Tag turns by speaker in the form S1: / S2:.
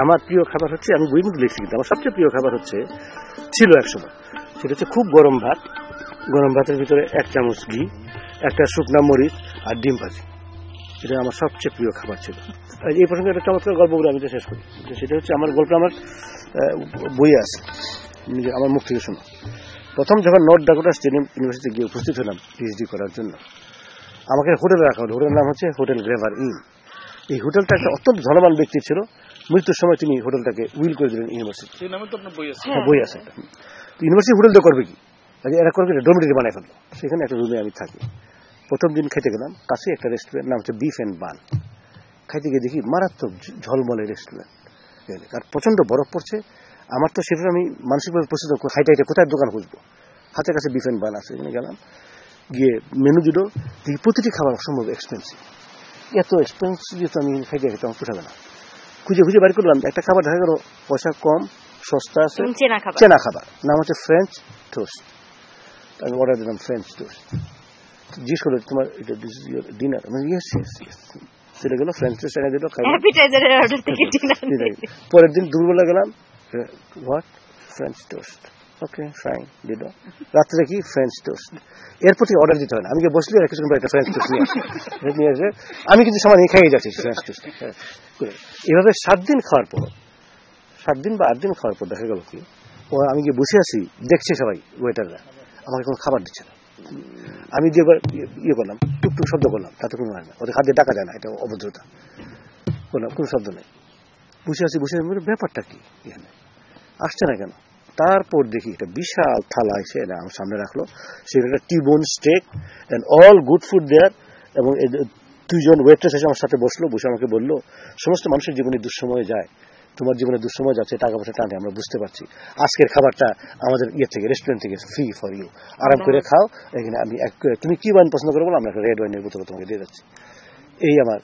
S1: আমার প্রিয় খাবার হচ্ছে, আমি বই মধ্যে লিখছি, কিন্তু আমার সবচেয়ে প্রিয় খাবার হচ্ছে, ছিল একসময়, সেটা হচ্ছে খুব গরম ভাত, গরম ভাতের ভিতরে 1 চামচ ঘি, একটা শুকনা মরিচ আর ডিম ভাজি। এটা আমার সবচেয়ে প্রিয় খাবার ছিল। এই প্রসঙ্গে একটা চমৎকার গল্প বলে আমি তো শেষ করি। সেটা হচ্ছে আমার গল্প, আমার বই আছে, আমার মুখ থেকে শোনো। প্রথম যখন নর্থ ডাকোটা স্টেট ইউনিভার্সিটিতে গিয়ে উপস্থিত হলাম পিএইচডি করার জন্য, আমাকে হোটেলে রাখা হলো। হোটেলের নাম হচ্ছে হোটেল গ্রেভার ইন। এই হোটেলটা একটা অত্যন্ত ধনবান ব্যক্তি ছিল। মৃত্যুর সময় তিনি হোটেলটাকে উইল করে দিলেন ইউনিভার্সিটি। বই আছে। ইউনিভার্সিটি হোটেল দিয়ে করবে কি, এরা করবে ডরমিটরি বানায় ফেললো। সেখানে একটা রুমে আমি থাকি। প্রথম দিন খেতে গেলাম, কাছে একটা রেস্টুরেন্ট, নাম হচ্ছে বিফ অ্যান্ড বান। খাইতে গিয়ে দেখি মারাত্মক ঝলমলে রেস্টুরেন্ট, আর প্রচন্ড বরফ পড়ছে। আমার তো সেভাবে আমি মানসিকভাবে প্রস্তুত, হাইটাইটে কোথায় দোকান খুঁজবো। হাতের কাছে বিফ অ্যান্ড বান আছে, এখানে গেলাম, গিয়ে মেনু দিল। দেখি প্রতিটি খাবার অসম্ভব এক্সপেন্সিভ। এত এক্সপেন্সিভ তো আমি খাইতে খেতে আমার পোষাবে না। খুঁজে খুঁজে বাড়ি করলাম, একটা খাবার দেখা গেল পয়সা কম, সস্তা আছে, চেনা খাবার, নাম হচ্ছে ফ্রেঞ্চ টোস্ট। আমি অর্ডার দিলাম ফ্রেঞ্চ টোস্ট। জিজ্ঞেস করলো, তোমার এটা ডিনার? চলে গেল, ফ্রেঞ্চ টোস্ট এনে দিল। পরের দিন দুপুরবেলা গেলাম, what, French toast, okay fine দিল। রাত্রে কি, ফ্রেঞ্চ টোস্ট। এরপর থেকে অর্ডার দিতে হয় না, আমি গিয়ে বসলি আর কিছুক্ষণ পর একটা ফ্রেঞ্চ টোস্ট নিয়ে আসে। আমি কিন্তু সমান খাইয়ে যাচ্ছি ফ্রেঞ্চ টোস্ট। এভাবে 7 দিন খাওয়ার পর, 7 দিন বা 8 দিন খাওয়ার পর দেখা গেল কি, আমি গিয়ে বসে আছি, দেখছে সবাই ওয়েটাররা, আমাকে কোনো খাবার দিচ্ছে না। আমি যে ইয়ে করলাম, টুকটুক শব্দ করলাম, তাতে কোনো হয় না, ওদের খাদ্যে ডাকা যায় না, এটা অভদ্রতা। করলাম, কোনো শব্দ নেই, বসে আছি। ব্যাপারটা কি, এখানে আসছে না কেন? তারপর দেখি একটা বিশাল থালা এসে আমার সামনে রাখলো। সেটা একটা T bone steak and all good food there. এবং 2 জন ওয়েট্রেস এসে আমার সাথে বসলো, বসে আমাকে বললো, সমস্ত মানুষের জীবনে দুঃসময় যায়, তোমার জীবনে দুঃসময় যাচ্ছে, টাকা পয়সা টানে, আমরা বুঝতে পারছি। আজকের খাবারটা আমাদের থেকে, রেস্টুরেন্ট থেকে ফ্রি ফর ইউ, আরাম করে খাও। এখানে আমি তুমি কি ওয়াইন পছন্দ করে বলো, আমরা একটা রেড ওয়াইনের বোতল তোমাকে দিয়ে যাচ্ছি। এই আমার